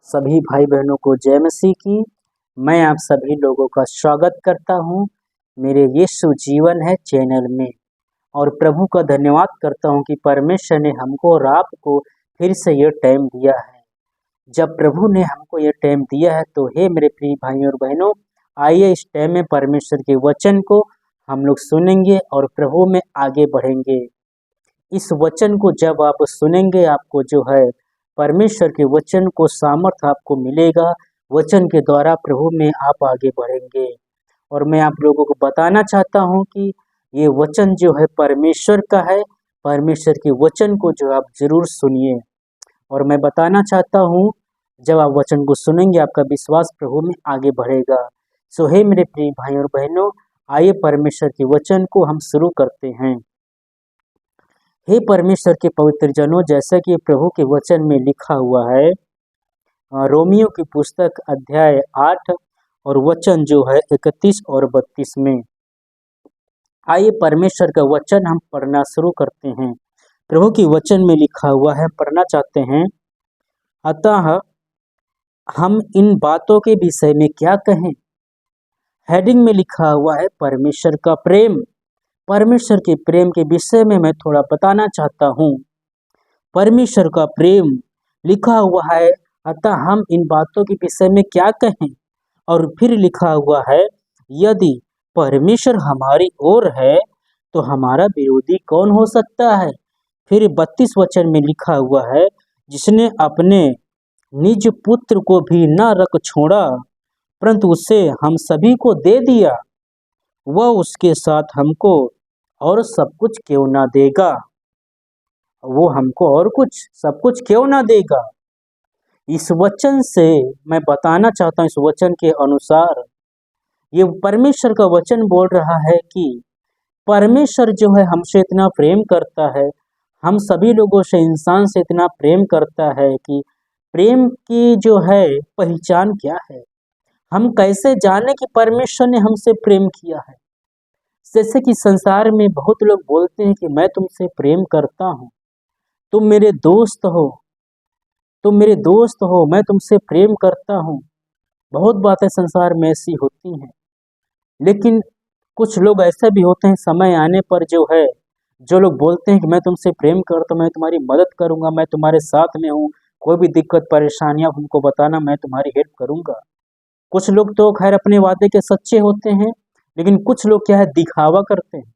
सभी भाई बहनों को जय मसीह की। मैं आप सभी लोगों का स्वागत करता हूं मेरे यीशु जीवन है चैनल में, और प्रभु का धन्यवाद करता हूं कि परमेश्वर ने हमको और आपको फिर से ये टाइम दिया है। जब प्रभु ने हमको ये टाइम दिया है तो हे मेरे प्रिय भाइयों और बहनों, आइए इस टाइम में परमेश्वर के वचन को हम लोग सुनेंगे और प्रभु में आगे बढ़ेंगे। इस वचन को जब आप सुनेंगे, आपको जो है परमेश्वर के वचन को सामर्थ आपको मिलेगा। वचन के द्वारा प्रभु में आप आगे बढ़ेंगे। और मैं आप लोगों को बताना चाहता हूं कि ये वचन जो है परमेश्वर का है। परमेश्वर के वचन को जो आप जरूर सुनिए। और मैं बताना चाहता हूं, जब आप वचन को सुनेंगे आपका विश्वास प्रभु में आगे बढ़ेगा। सो हे मेरे प्रिय भाई और बहनों, आइए परमेश्वर के वचन को हम शुरू करते हैं। हे परमेश्वर के पवित्र जनों, जैसा कि प्रभु के वचन में लिखा हुआ है, रोमियो की पुस्तक अध्याय 8 और वचन जो है 31 और 32 में। आइए परमेश्वर का वचन हम पढ़ना शुरू करते हैं। प्रभु के वचन में लिखा हुआ है, पढ़ना चाहते हैं। अतः हम इन बातों के विषय में क्या कहें? हेडिंग में लिखा हुआ है परमेश्वर का प्रेम। परमेश्वर के प्रेम के विषय में मैं थोड़ा बताना चाहता हूँ। परमेश्वर का प्रेम लिखा हुआ है, अतः हम इन बातों के विषय में क्या कहें? और फिर लिखा हुआ है, यदि परमेश्वर हमारी ओर है तो हमारा विरोधी कौन हो सकता है? फिर 32 वचन में लिखा हुआ है, जिसने अपने निज पुत्र को भी न रख छोड़ा परंतु उसे हम सभी को दे दिया, वह उसके साथ हमको और सब कुछ क्यों ना देगा? वो हमको और कुछ सब कुछ क्यों ना देगा? इस वचन से मैं बताना चाहता हूँ, इस वचन के अनुसार ये परमेश्वर का वचन बोल रहा है कि परमेश्वर जो है हमसे इतना प्रेम करता है, हम सभी लोगों से, इंसान से इतना प्रेम करता है कि प्रेम की जो है पहचान क्या है, हम कैसे जाने कि परमेश्वर ने हमसे प्रेम किया है। जैसे कि संसार में बहुत लोग बोलते हैं कि मैं तुमसे प्रेम करता हूँ, तुम मेरे दोस्त हो, तुम मेरे दोस्त हो, मैं तुमसे प्रेम करता हूँ। बहुत बातें संसार में ऐसी होती हैं। लेकिन कुछ लोग ऐसे भी होते हैं, समय आने पर जो है, जो लोग बोलते हैं कि मैं तुमसे प्रेम करता हूँ, मैं तुम्हारी मदद करूंगा, मैं तुम्हारे साथ में हूँ, कोई भी दिक्कत परेशानियां हमको बताना, मैं तुम्हारी हेल्प करूंगा। कुछ लोग तो खैर अपने वादे के सच्चे होते हैं, लेकिन कुछ लोग क्या है, दिखावा करते हैं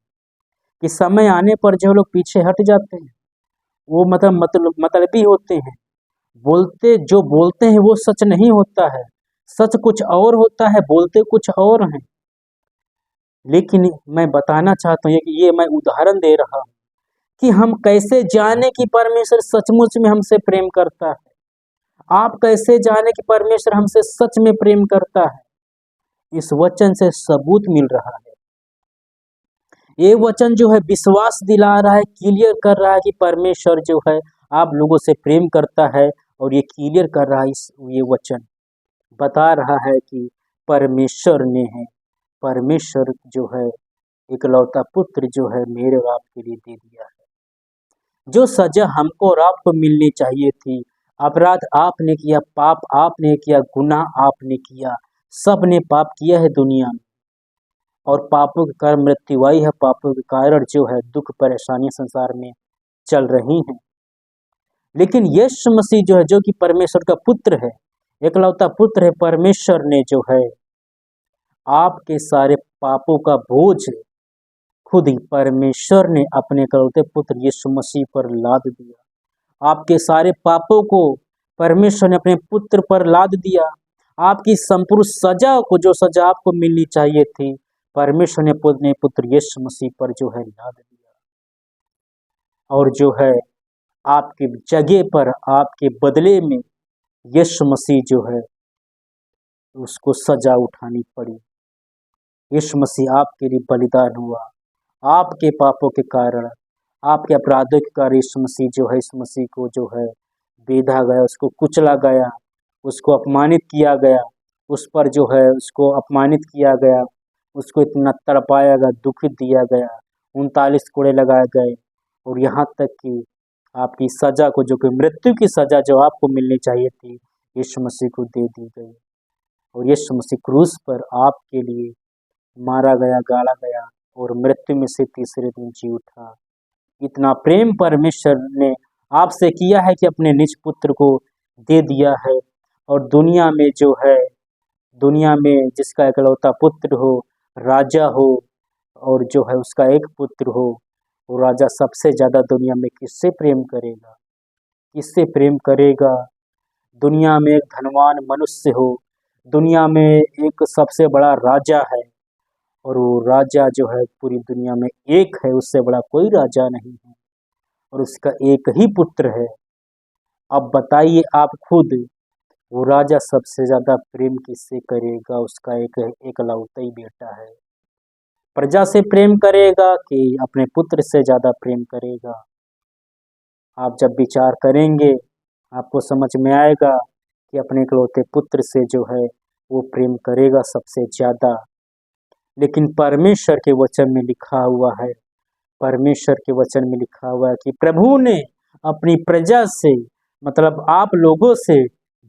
कि समय आने पर जो लोग पीछे हट जाते हैं, वो मतलबी होते हैं। जो बोलते हैं वो सच नहीं होता है, सच कुछ और होता है, बोलते कुछ और हैं। लेकिन मैं बताना चाहता हूँ कि ये मैं उदाहरण दे रहा हूँ कि हम कैसे जाने कि परमेश्वर सचमुच में हमसे प्रेम करता है। आप कैसे जाने कि परमेश्वर हमसे सच में प्रेम करता है? इस वचन से सबूत मिल रहा है। ये वचन जो है विश्वास दिला रहा है, क्लियर कर रहा है कि परमेश्वर जो है आप लोगों से प्रेम करता है। और ये क्लियर कर रहा है, ये वचन बता रहा है कि परमेश्वर ने है, परमेश्वर जो है इकलौता पुत्र जो है मेरे और आपके लिए दे दिया है। जो सजा हमको और आपको मिलनी चाहिए थी, अपराध आपने किया, पाप आपने किया, गुनाह आपने किया, सब ने पाप किया है दुनिया में। और पापों के कारण मृत्यु आई है, पापों के कारण जो है दुख परेशानी संसार में चल रही हैं। लेकिन यीशु मसीह जो है, जो कि परमेश्वर का पुत्र है, एकलौता पुत्र है, परमेश्वर ने जो है आपके सारे पापों का बोझ खुद ही परमेश्वर ने अपने एकलौते पुत्र यीशु मसीह पर लाद दिया। आपके सारे पापों को परमेश्वर ने अपने पुत्र पर लाद दिया। आपकी संपूर्ण सजा को, जो सजा आपको मिलनी चाहिए थी, परमेश्वर ने अपने पुत्र यीशु मसीह पर जो है लाद दिया। और जो है आपके जगह पर, आपके बदले में यीशु मसीह जो है उसको सजा उठानी पड़ी। यीशु मसीह आपके लिए बलिदान हुआ। आपके पापों के कारण, आपके अपराधों के कारण यीशु मसीह जो है, यीशु मसीह को जो है बेधा गया, उसको कुचला गया, उसको अपमानित किया गया, उस पर जो है उसको अपमानित किया गया, उसको इतना तड़पाया गया, दुखित दिया गया, 39 कोड़े लगाए गए। और यहाँ तक कि आपकी सजा को, जो कि मृत्यु की सजा जो आपको मिलनी चाहिए थी, यीशु मसीह को दे दी गई और यीशु मसीह क्रूस पर आपके लिए मारा गया, गाड़ा गया और मृत्यु में से तीसरे दिन जी उठा। इतना प्रेम परमेश्वर ने आपसे किया है कि अपने निज पुत्र को दे दिया है। और दुनिया में जो है, दुनिया में जिसका इकलौता पुत्र हो, राजा हो, और जो है उसका एक पुत्र हो, वो राजा सबसे ज़्यादा दुनिया में किससे प्रेम करेगा? किससे प्रेम करेगा? दुनिया में एक धनवान मनुष्य हो, दुनिया में एक सबसे बड़ा राजा है, और वो राजा जो है पूरी दुनिया में एक है, उससे बड़ा कोई राजा नहीं है, और उसका एक ही पुत्र है। अब बताइए आप खुद, वो राजा सबसे ज़्यादा प्रेम किससे करेगा? उसका एक एकलौता ही बेटा है। प्रजा से प्रेम करेगा कि अपने पुत्र से ज़्यादा प्रेम करेगा? आप जब विचार करेंगे आपको समझ में आएगा कि अपने इकलौते पुत्र से जो है वो प्रेम करेगा सबसे ज़्यादा। लेकिन परमेश्वर के वचन में लिखा हुआ है, परमेश्वर के वचन में लिखा हुआ है कि प्रभु ने अपनी प्रजा से, मतलब आप लोगों से,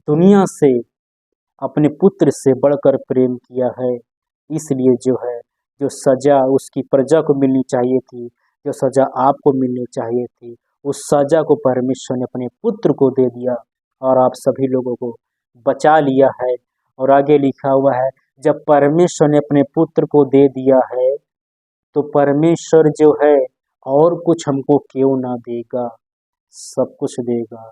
दुनिया से, अपने पुत्र से बढ़कर प्रेम किया है। इसलिए जो है, जो सज़ा उसकी प्रजा को मिलनी चाहिए थी, जो सज़ा आपको मिलनी चाहिए थी, उस सज़ा को परमेश्वर ने अपने पुत्र को दे दिया और आप सभी लोगों को बचा लिया है। और आगे लिखा हुआ है, जब परमेश्वर ने अपने पुत्र को दे दिया है तो परमेश्वर जो है और कुछ हमको क्यों ना देगा? सब कुछ देगा।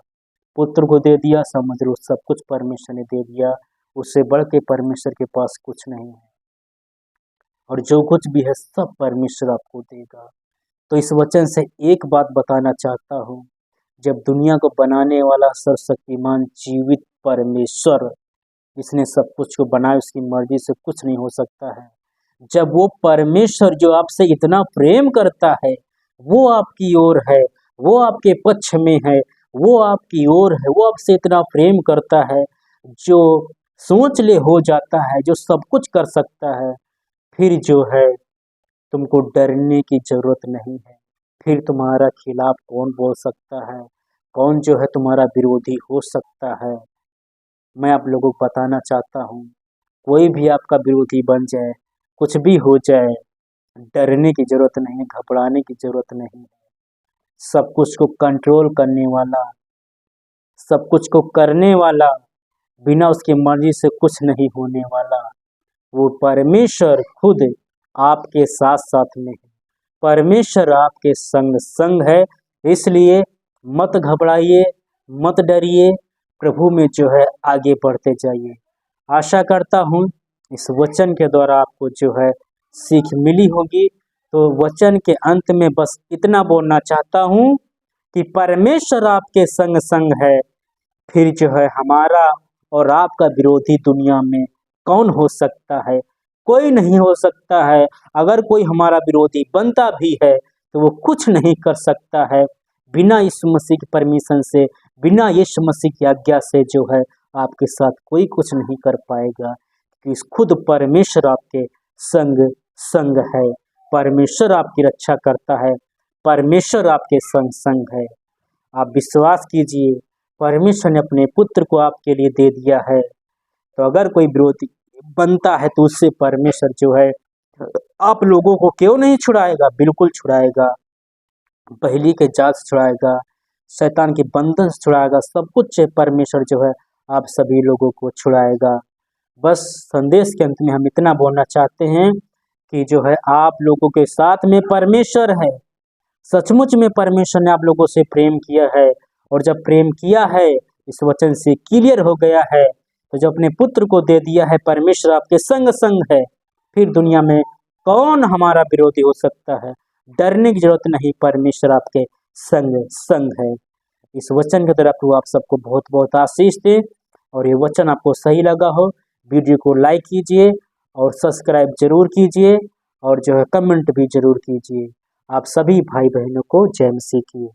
पुत्र को दे दिया, समझ लो सब कुछ परमेश्वर ने दे दिया। उससे बढ़ के परमेश्वर के पास कुछ नहीं है, और जो कुछ भी है सब परमेश्वर आपको देगा। तो इस वचन से एक बात बताना चाहता हूँ, जब दुनिया को बनाने वाला सर्वशक्तिमान जीवित परमेश्वर, जिसने सब कुछ को बनाया, उसकी मर्जी से कुछ नहीं हो सकता है। जब वो परमेश्वर जो आपसे इतना प्रेम करता है, वो आपकी ओर है, वो आपके पक्ष में है, वो आपकी ओर है, वो आपसे इतना प्रेम करता है, जो सोच ले हो जाता है, जो सब कुछ कर सकता है, फिर जो है तुमको डरने की जरूरत नहीं है। फिर तुम्हारा खिलाफ कौन बोल सकता है? कौन जो है तुम्हारा विरोधी हो सकता है? मैं आप लोगों को बताना चाहता हूँ, कोई भी आपका विरोधी बन जाए, कुछ भी हो जाए, डरने की जरूरत नहीं है, घबराने की जरूरत नहीं है। सब कुछ को कंट्रोल करने वाला, सब कुछ को करने वाला, बिना उसकी मर्जी से कुछ नहीं होने वाला, वो परमेश्वर खुद आपके साथ साथ में है। परमेश्वर आपके संग संग है। इसलिए मत घबराइए, मत डरिए, प्रभु में जो है आगे बढ़ते जाइए। आशा करता हूँ इस वचन के द्वारा आपको जो है सीख मिली होगी। तो वचन के अंत में बस इतना बोलना चाहता हूँ कि परमेश्वर आपके संग संग है, फिर जो है हमारा और आपका विरोधी दुनिया में कौन हो सकता है? कोई नहीं हो सकता है। अगर कोई हमारा विरोधी बनता भी है तो वो कुछ नहीं कर सकता है। बिना यीशु मसीह की परमिशन से, बिना यीशु मसीह की आज्ञा से जो है आपके साथ कोई कुछ नहीं कर पाएगा, कि खुद परमेश्वर आपके संग संग है। परमेश्वर आपकी रक्षा करता है, परमेश्वर आपके संग संग है। आप विश्वास कीजिए, परमेश्वर ने अपने पुत्र को आपके लिए दे दिया है। तो अगर कोई विरोधी बनता है तो उससे परमेश्वर जो है आप लोगों को क्यों नहीं छुड़ाएगा? बिल्कुल छुड़ाएगा। पहली के जाल से छुड़ाएगा, शैतान के बंधन से छुड़ाएगा, सब कुछ परमेश्वर जो है आप सभी लोगों को छुड़ाएगा। बस संदेश के अंत में हम इतना बोलना चाहते हैं कि जो है आप लोगों के साथ में परमेश्वर है। सचमुच में परमेश्वर ने आप लोगों से प्रेम किया है, और जब प्रेम किया है इस वचन से क्लियर हो गया है, तो जब अपने पुत्र को दे दिया है, परमेश्वर आपके संग संग है, फिर दुनिया में कौन हमारा विरोधी हो सकता है? डरने की जरूरत नहीं, परमेश्वर आपके संग संग है। इस वचन के द्वारा प्रभु आप सबको बहुत बहुत आशीष दे। और ये वचन आपको सही लगा हो, वीडियो को लाइक कीजिए और सब्सक्राइब जरूर कीजिए, और जो है कमेंट भी जरूर कीजिए। आप सभी भाई बहनों को जय मसीह की।